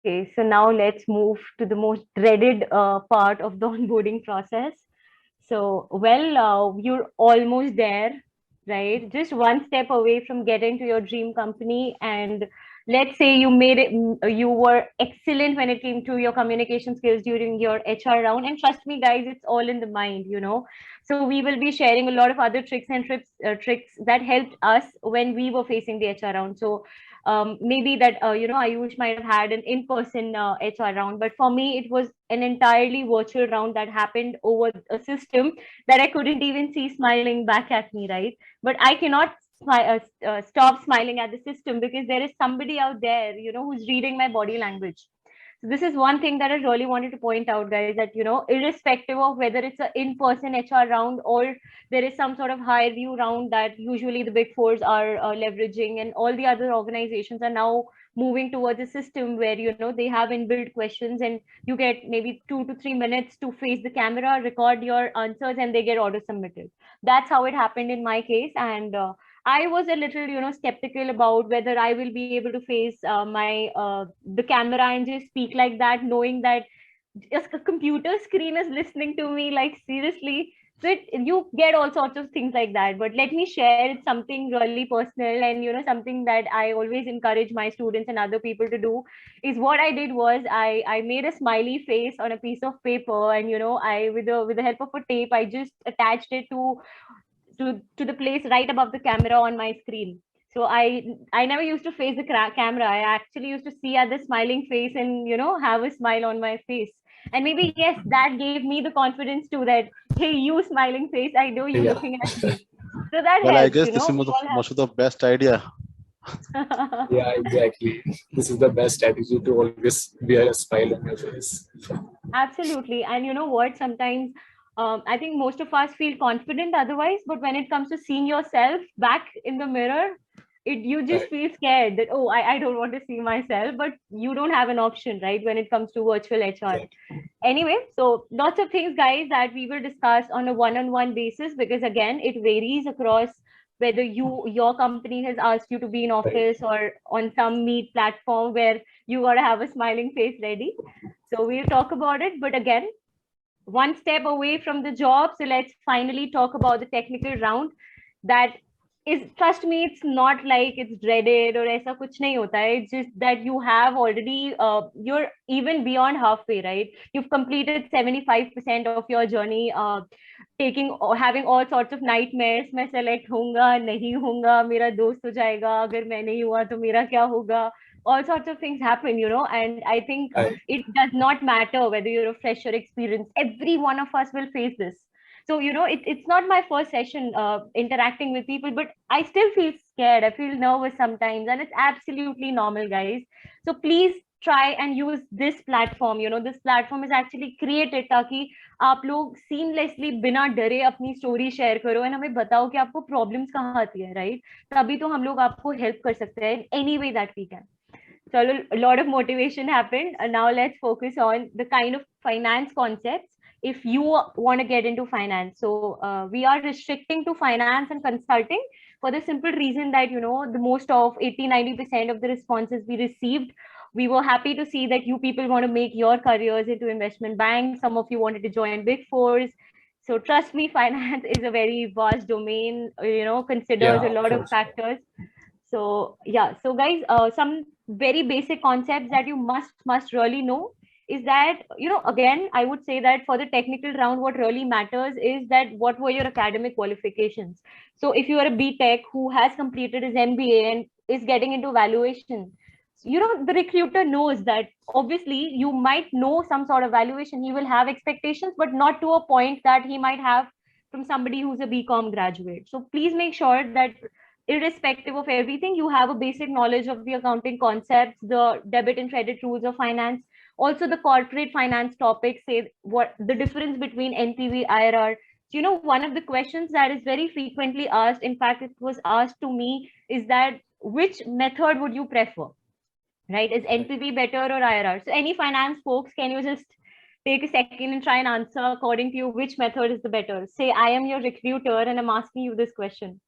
Okay, so now let's move to the most dreaded part of the onboarding process. So, well, you're almost there, right? Just one step away from getting to your dream company. And let's say you made it, you were excellent when it came to your communication skills during your HR round. And trust me, guys, it's all in the mind, you know. So, we will be sharing a lot of other tricks and tricks that helped us when we were facing the HR round. So, maybe that Ayush might have had an in-person HR round, but for me it was an entirely virtual round that happened over a system that I couldn't even see smiling back at me, right? But I cannot stop smiling at the system because there is somebody out there, who's reading my body language. So this is one thing that I really wanted to point out, guys, that irrespective of whether it's an in-person HR round or there is some sort of higher view round that usually the big fours are leveraging, and all the other organizations are now moving towards a system where they have inbuilt questions, and you get maybe 2 to 3 minutes to face the camera, record your answers, and they get auto submitted. That's how it happened in my case. And I was a little, skeptical about whether I will be able to face my the camera and just speak like that, knowing that just a computer screen is listening to me. Like, seriously. So you get all sorts of things like that. But let me share, it's something really personal, and something that I always encourage my students and other people to do. Is what I did was I made a smiley face on a piece of paper, and I, with the help of a tape, I just attached it to the place right above the camera on my screen. So I never used to face the camera. I actually used to see at the smiling face and have a smile on my face. And maybe yes, that gave me the confidence too, that hey, you smiling face, I know you Yeah. looking at me. So that Well, I helps. guess this is We all most of the best idea. have. Yeah, exactly. This is the best strategy to always wear a smile on your face. Absolutely. And you know what? Sometimes I think most of us feel confident otherwise, but when it comes to seeing yourself back in the mirror, you just Right. feel scared that, oh, I don't want to see myself, but you don't have an option, right? When it comes to virtual HR. Exactly. Anyway, so lots of things, guys, that we will discuss on a one-on-one basis, because again, it varies across whether your company has asked you to be in Right. office or on some meet platform where you gotta have a smiling face ready. So we'll talk about it. But again, one step away from the job. So let's finally talk about the technical round. That is, trust me, it's not like it's dreaded or aisa kuch nahi hota hai. It's just that you have already, you're even beyond halfway, right? You've completed 75% of your journey, having all sorts of nightmares. मैं select होऊंगा नहीं होऊंगा, मेरा दोस्त हो जाएगा, अगर मैं नहीं हुआ तो मेरा क्या होगा. All sorts of things happen, and I think Right. it does not matter whether you're a fresh or experienced. Every one of us will face this. So it's not my first session interacting with people, but I still feel scared. I feel nervous sometimes, and it's absolutely normal, guys. So please try and use this platform. This platform is actually created ताकि आप लोग seamlessly बिना डरे अपनी story share करो, and हमें बताओ कि आपको problems कहाँ आती है, right? तभी तो हम लोग आपको help कर सकते हैं in any way that we can. So a lot of motivation happened. And now let's focus on the kind of finance concepts if you want to get into finance. So we are restricting to finance and consulting for the simple reason that, the most of 80-90% of the responses we received, we were happy to see that you people want to make your careers into investment banks. Some of you wanted to join big fours. So trust me, finance is a very vast domain, considers a Yeah, lot of for sure. factors. So yeah, so guys, some very basic concepts that you must really know is that, again, I would say that for the technical round, what really matters is that what were your academic qualifications. So if you are a BTech who has completed his MBA and is getting into valuation, the recruiter knows that obviously you might know some sort of valuation. He will have expectations, but not to a point that he might have from somebody who's a BCom graduate. So please make sure that irrespective of everything, you have a basic knowledge of the accounting concepts, the debit and credit rules of finance, also the corporate finance topics, say what the difference between NPV, IRR. So, one of the questions that is very frequently asked, in fact, it was asked to me, is that which method would you prefer? Right? Is Right. NPV better or IRR? So, any finance folks, can you just take a second and try and answer according to you which method is the better? Say, I am your recruiter and I'm asking you this question.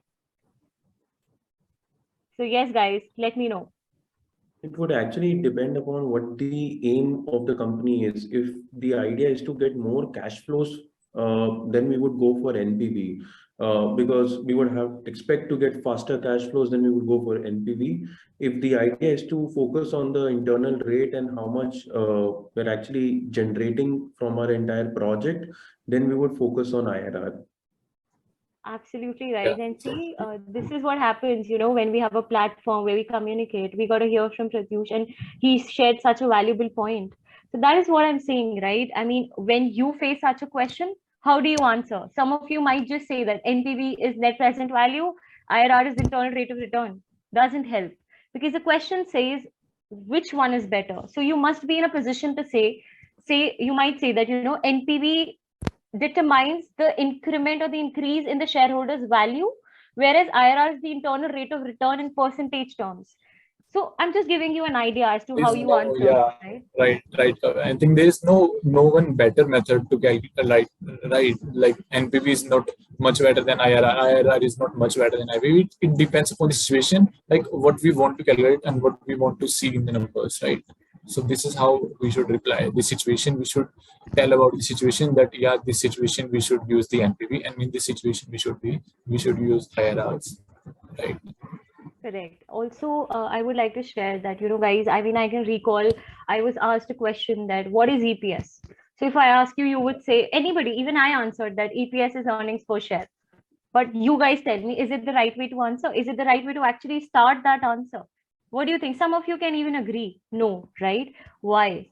So yes, guys, let me know. It would actually depend upon what the aim of the company is. If the idea is to get more cash flows, then we would go for NPV, because we would have expect to get faster cash flows, then we would go for NPV. If the idea is to focus on the internal rate and how much we're actually generating from our entire project, then we would focus on IRR. Absolutely right. Yeah. And see, this is what happens, when we have a platform where we communicate. We got to hear from Pratyush, and he shared such a valuable point. So that is what I'm saying, right? I mean, when you face such a question, how do you answer? Some of you might just say that NPV is net present value, IRR is internal rate of return. Doesn't help, because the question says which one is better. So you must be in a position to say you might say that NPV determines the increment or the increase in the shareholders' value, whereas IRR is the internal rate of return in percentage terms. So I'm just giving you an idea as to how There's you no, answer, yeah, right? right. I think there is no one better method to calculate, right? Like NPV is not much better than IRR. IRR is not much better than IPV. It depends upon the situation, like what we want to calculate and what we want to see in the numbers, right? So this is how we should reply. The situation we should tell about the situation that yeah, this situation we should use the NPV, and in this situation we should use IRRs, right? Correct. Also, I would like to share that, guys, I mean, I can recall I was asked a question that what is EPS? So if I ask you, you would say, anybody, even I answered that EPS is earnings per share. But you guys tell me, is it the right way to answer? Is it the right way to actually start that answer? What do you think? Some of you can even agree. No, right? Why?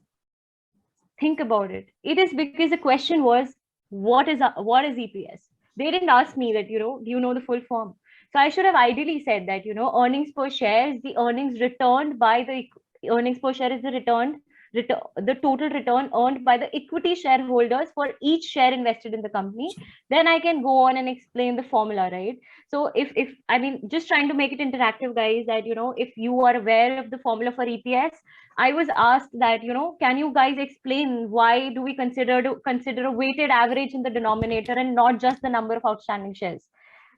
Think about it. It is because the question was, what is EPS? They didn't ask me that, do you know the full form? So I should have ideally said that, earnings per share is the earnings returned by the earnings per share is the the total return earned by the equity shareholders for each share invested in the company. Then I can go on and explain the formula, right? So if I mean, just trying to make it interactive, guys, that if you are aware of the formula for EPS, I was asked that, can you guys explain why do we consider a weighted average in the denominator and not just the number of outstanding shares?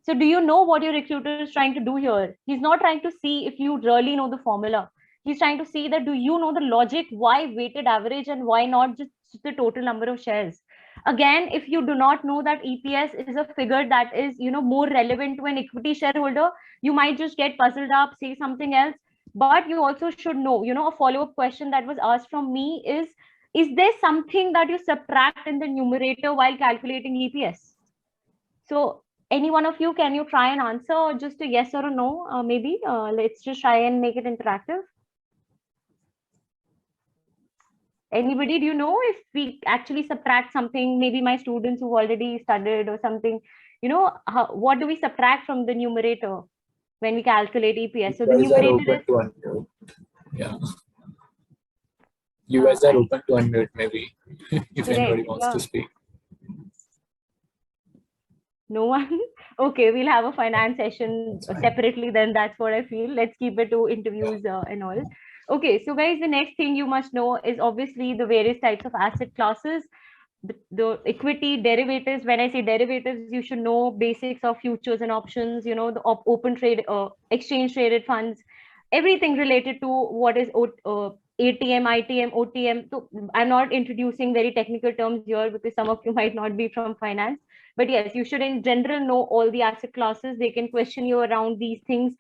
So do you know what your recruiter is trying to do here? He's not trying to see if you really know the formula. He's trying to see that do you know the logic why weighted average and why not just the total number of shares? Again, if you do not know that EPS is a figure that is, more relevant to an equity shareholder, you might just get puzzled up, say something else. But you also should know, a follow-up question that was asked from me is there something that you subtract in the numerator while calculating EPS? So any one of you, can you try and answer just a yes or a no? Maybe let's just try and make it interactive. Anybody, do you know if we actually subtract something? Maybe my students who've already studied or something, what do we subtract from the numerator when we calculate EPS? So the You guys are numerator open is, to unmute. Yeah. You guys are open to unmute maybe if anybody wants to speak. No one? Okay, we'll have a finance session separately then. That's what I feel. Let's keep it to interviews and all. Okay, so guys, the next thing you must know is obviously the various types of asset classes. The equity derivatives. When I say derivatives, you should know basics of futures and options, the open trade, exchange traded funds, everything related to what is ATM, ITM, OTM. So I'm not introducing very technical terms here because some of you might not be from finance. But yes, you should in general know all the asset classes. They can question you around these things.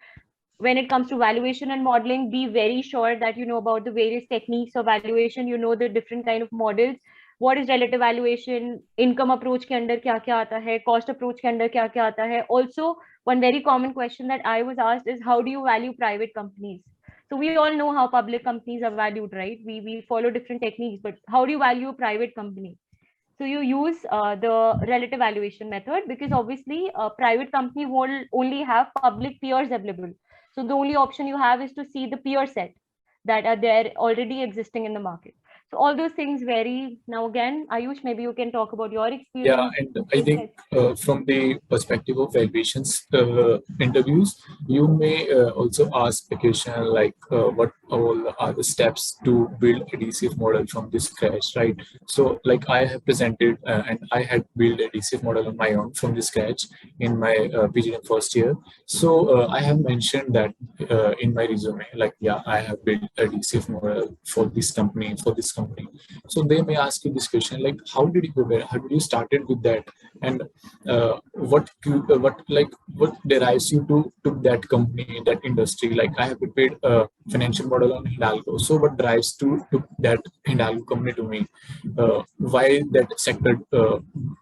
When it comes to valuation and modeling, be very sure that you know about the various techniques of valuation, you know the different kind of models. What is relative valuation, income approach के अंदर क्या क्या आता है, cost approach के अंदर क्या क्या आता है. Also, one very common question that I was asked is how do you value private companies? So we all know how public companies are valued, right? We follow different techniques, but how do you value a private company? So you use the relative valuation method because obviously a private company will only have public peers available. So the only option you have is to see the peer set that are there already existing in the market. So all those things vary. Now again, Ayush, maybe you can talk about your Yeah, experience. and I think from the perspective of valuations interviews, you may also ask a question like what all are the steps to build a DCF model from the scratch, right? So like I have presented and I had built a DCF model on my own from the scratch in my PGDM first year. So I have mentioned that in my resume, like, yeah, I have built a DCF model for this company, for this company. So they may ask you this question like, how did you prepare? How did you started with that? And what derives you to that company, that industry? Like I have prepared a financial model on Hidalgo. So what drives to that Hidalgo company to me? Why that sector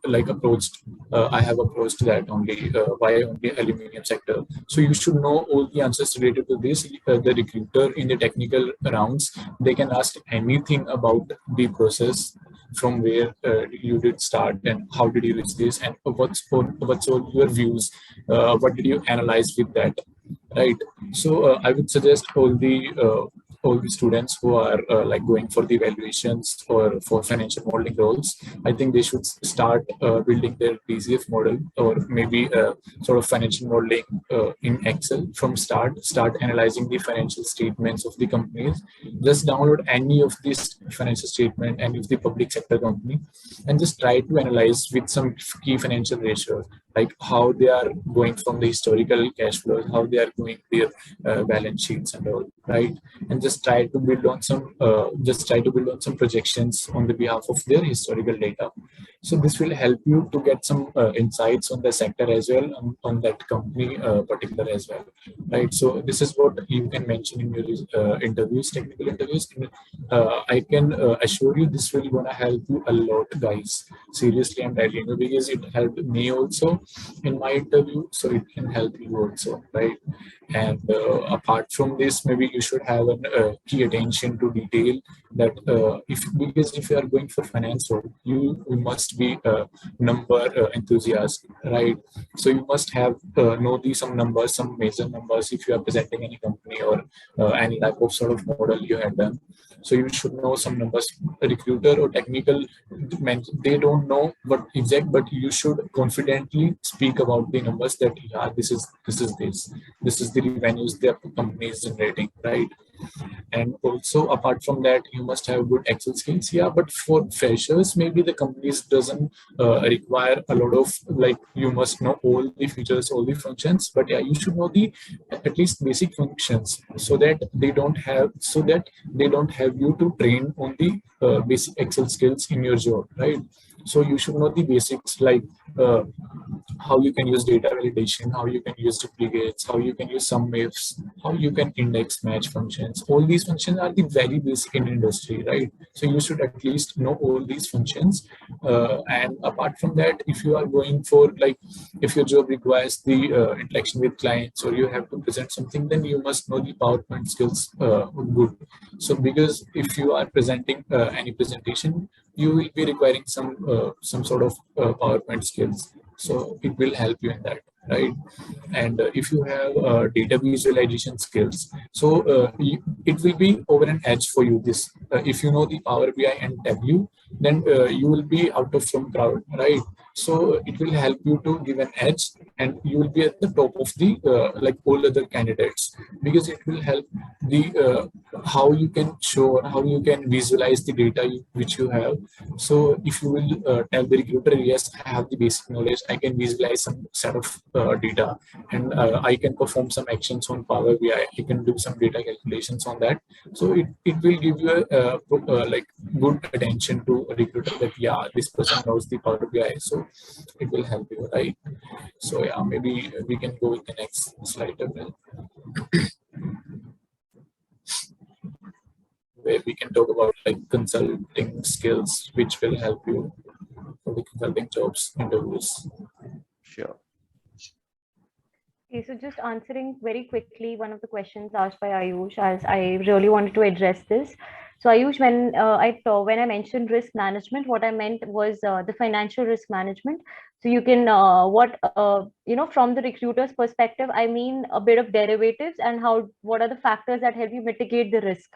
like approached? I have approached that only. Why only aluminum sector? So you should know all the answers related to this. The recruiter in the technical rounds, they can ask anything about the process from where you did start and how did you reach this and what's all your views, what did you analyze with that, right? So I would suggest all the students who are like going for the evaluations or for financial modeling roles, I think they should start building their DCF model or maybe sort of financial modeling in Excel from start analyzing the financial statements of the companies. Just download any of these financial statement, any of the public sector company, and just try to analyze with some key financial ratios, like how they are going from the historical cash flows, how they are going their balance sheets and all, right? And just try to build on some projections on the behalf of their historical data. So this will help you to get some insights on the sector as well, on that company particular as well, right? So this is what you can mention in your interviews, technical interviews. And, I can assure you this will gonna help you a lot, guys. Seriously, I'm telling you, because it helped me also in my interview, so it can help you also, right? And apart from this, maybe you should have a key attention to detail that because if you are going for finance role, you must be a number enthusiast, right? So you must have know some numbers, some major numbers if you are presenting any company or any type of sort of model you had done. So you should know some numbers. A recruiter or technical, they don't know what exact, but you should confidently speak about the numbers that, yeah, this is the revenues the company is generating, right? And also apart from that, you must have good Excel skills. Yeah, but for freshers, maybe the companies doesn't require a lot of, like, you must know all the features, all the functions, but yeah, you should know the at least basic functions, so that they don't have you to train on the basic Excel skills in your job, right? So you should know the basics, like uh, how you can use data validation, how you can use duplicates, how you can use sum ifs, how you can index match functions. All these functions are the very basic in industry, right? So you should at least know all these functions. And apart from that, if you are going for, like, if your job requires the interaction with clients or you have to present something, then you must know the PowerPoint skills good. So because if you are presenting any presentation, you will be requiring some sort of PowerPoint skills. So it will help you in that, right? And if you have data visualization skills, so it will be over an edge for you. This if you know the Power BI and Tableau, then you will be out of some crowd, right? So it will help you to give an edge, and you will be at the top of the like all other candidates, because it will help the how you can show or how you can visualize the data which you have. So if you will tell the recruiter, yes, I have the basic knowledge, I can visualize some set of data, and I can perform some actions on Power BI, I can do some data calculations on that. So it will give you like good attention to a recruiter that, yeah, this person knows the Power BI, so it will help you, right? So yeah, maybe we can go with the next slide as well, where we can talk about like consulting skills, which will help you for the consulting jobs interviews. Sure. Okay, so just answering very quickly one of the questions asked by Ayush, as I really wanted to address this. So Ayush, when I mentioned risk management, what I meant was the financial risk management. So you can from the recruiter's perspective, I mean a bit of derivatives and what are the factors that help you mitigate the risk,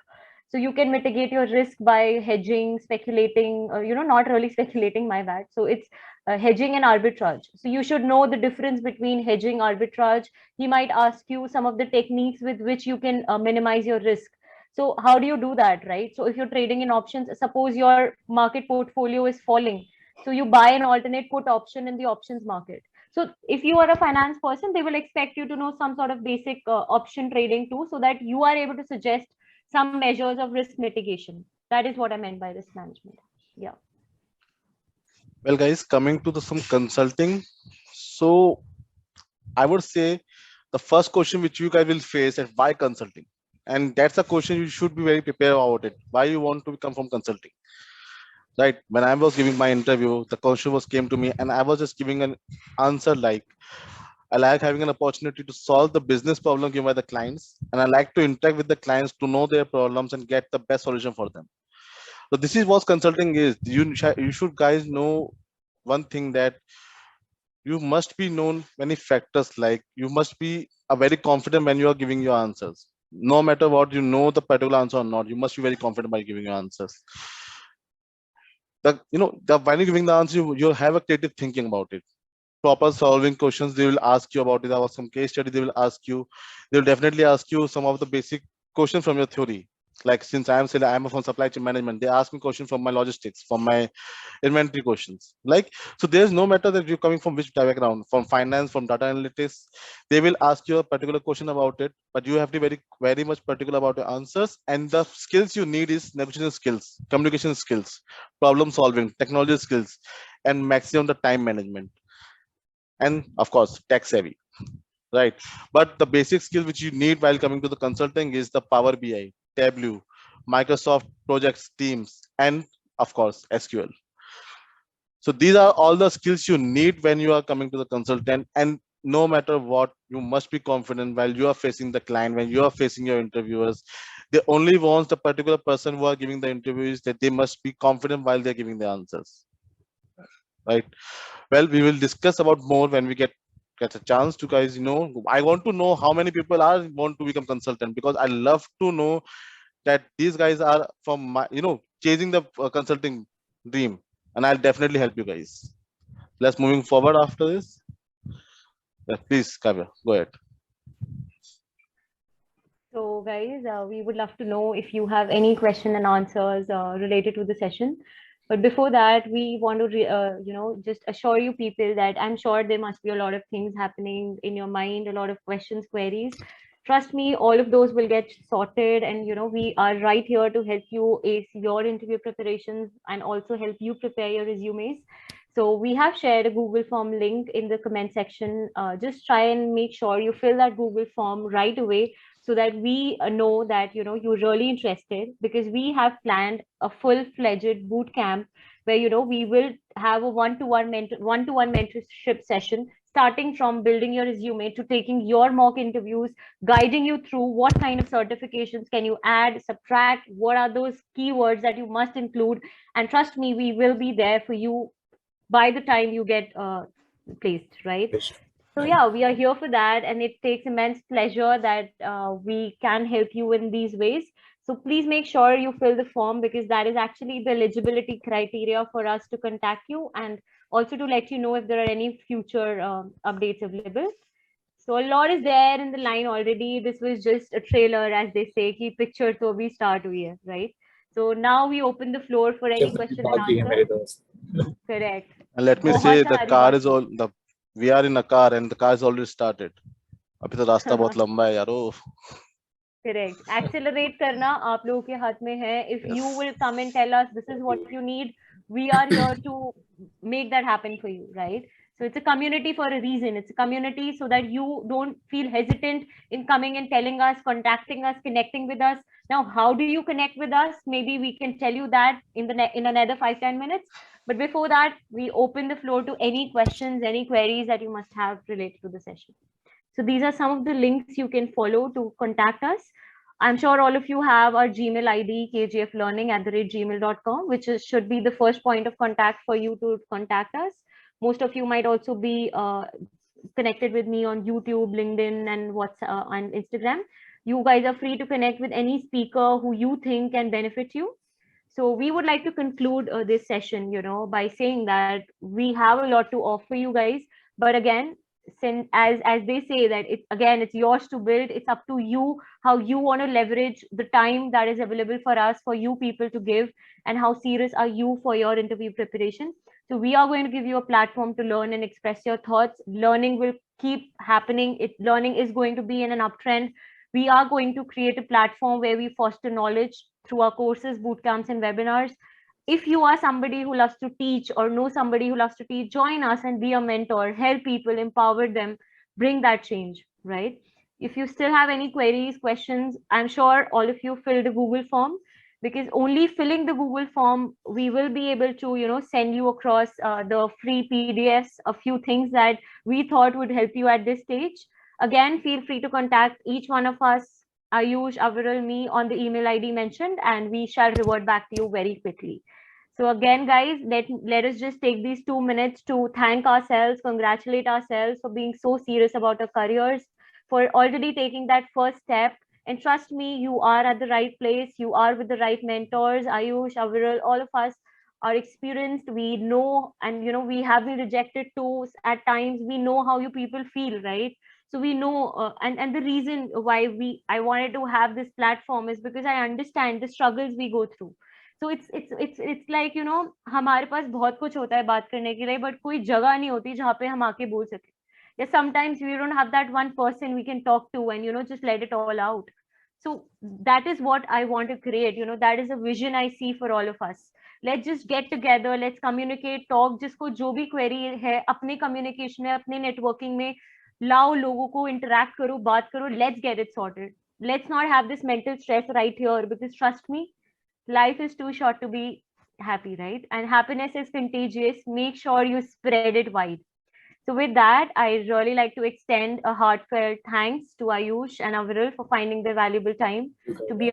So you can mitigate your risk by hedging, speculating, not really speculating, my bad. So it's hedging and arbitrage. So you should know the difference between hedging, arbitrage. He might ask you some of the techniques with which you can minimize your risk. So how do you do that, right? So if you're trading in options, suppose your market portfolio is falling, so you buy an alternate put option in the options market. So if you are a finance person, they will expect you to know some sort of basic option trading too, so that you are able to suggest some measures of risk mitigation. That is what I meant by risk management. Yeah. Well, guys, coming to some consulting. So I would say the first question which you guys will face is why consulting? And that's a question you should be very prepared about it. Why you want to come from consulting? Right. When I was giving my interview, the question was came to me and I was just giving an answer like, I like having an opportunity to solve the business problem given by the clients. And I like to interact with the clients to know their problems and get the best solution for them. So this is what consulting is. You should guys know one thing, that you must be known many factors, like you must be a very confident when you are giving your answers. No matter what, you know the particular answer or not, you must be very confident by giving your answers. When you're giving the answer, you have a creative thinking about it. Proper solving questions they will ask you about it. There was some case study they will ask you. They will definitely ask you some of the basic questions from your theory. Like since I am from supply chain management, they ask me questions from my logistics, from my inventory questions. Like, so there's no matter that you're coming from which background, from finance, from data analytics, they will ask you a particular question about it, but you have to be very, very much particular about your answers. And the skills you need is negotiation skills, communication skills, problem solving, technology skills, and maximum the time management. And of course, tech savvy, right? But the basic skill which you need while coming to the consulting is the Power BI, Tableau, Microsoft Projects, Teams, and of course, SQL. So these are all the skills you need when you are coming to the consultant. And no matter what, you must be confident while you are facing the client, when you are facing your interviewers. They only want the particular person who are giving the interviews that they must be confident while they're giving the answers, right? Well, we will discuss about more when we get a chance to, guys. I want to know how many people are want to become consultant, because I love to know that these guys are from my, chasing the consulting dream, and I'll definitely help you guys. Let's moving forward after this. Yeah, please, Kavya, go ahead. So guys, we would love to know if you have any question and answers related to the session. But before that, we want to, just assure you people that I'm sure there must be a lot of things happening in your mind, a lot of questions, queries. Trust me, all of those will get sorted, and we are right here to help you ace your interview preparations and also help you prepare your resumes. So we have shared a Google form link in the comment section. Just try and make sure you fill that Google form right away, so that we know that you're really interested, because we have planned a full-fledged boot camp where we will have a one-to-one mentorship session, starting from building your resume to taking your mock interviews, guiding you through what kind of certifications can you add, subtract, what are those keywords that you must include. And trust me, we will be there for you by the time you get placed, right? So yeah, we are here for that, and it takes immense pleasure that we can help you in these ways. So please make sure you fill the form, because that is actually the eligibility criteria for us to contact you, and also to let you know if there are any future updates available. So a lot is there in the line already. This was just a trailer, as they say, ki picture to we start here, right? So now we open the floor for any question and answer. Correct. And let me say, the car is all the we are in a car and the car is already started. अभी तो रास्ता बहुत लंबा है यारो. Correct. Accelerate करना आप लोगों के हाथ में है. If you will come and tell us this is what you need, we are here to make that happen for you, right? So it's a community for a reason. It's a community so that you don't feel hesitant in coming and telling us, contacting us, connecting with us. Now, how do you connect with us? Maybe we can tell you that in another 5-10 minutes. But before that, we open the floor to any questions, any queries that you must have related to the session. So these are some of the links you can follow to contact us. I'm sure all of you have our Gmail ID, kgflearning@gmail.com, which should be the first point of contact for you to contact us. Most of you might also be connected with me on YouTube, LinkedIn, and WhatsApp and Instagram. You guys are free to connect with any speaker who you think can benefit you. So we would like to conclude this session, by saying that we have a lot to offer you guys. But again, since as they say that it's yours to build. It's up to you how you want to leverage the time that is available for us, for you people to give, and how serious are you for your interview preparation. So we are going to give you a platform to learn and express your thoughts. Learning will keep happening. Learning is going to be in an uptrend. We are going to create a platform where we foster knowledge through our courses, boot camps, and webinars. If you are somebody who loves to teach or know somebody who loves to teach, join us and be a mentor, help people, empower them, bring that change, right? If you still have any queries, questions, I'm sure all of you filled the Google form, because only filling the Google form, we will be able to, send you across the free PDFs, a few things that we thought would help you at this stage. Again, feel free to contact each one of us, Ayush, Aviral, me, on the email ID mentioned, and we shall revert back to you very quickly. So again, guys, let us just take these 2 minutes to thank ourselves, congratulate ourselves for being so serious about our careers, for already taking that first step. And trust me, you are at the right place. You are with the right mentors. Ayush, Aviral, all of us are experienced. We know, and we have been rejected too at times. We know how you people feel, right? So we know, and the reason why I wanted to have this platform is because I understand the struggles we go through. So it's like, हमारे पास बहुत कुछ होता है बात करने के लिए, but कोई जगह नहीं होती जहाँ पे हम आके बोल सके. Yeah, sometimes we don't have that one person we can talk to and just let it all out. So that is what I want to create. That is a vision I see for all of us. Let's just get together, let's communicate, talk. जिसको जो भी query है अपने communication में, अपने networking में लाओ, लोगों को interact करो, बात करो. Let's get it sorted. Let's not have this mental stress right here, because trust me, life is too short to be happy, right? And happiness is contagious. Make sure you spread it wide. So with that, I really like to extend a heartfelt thanks to Ayush and Aviral for finding their valuable time to be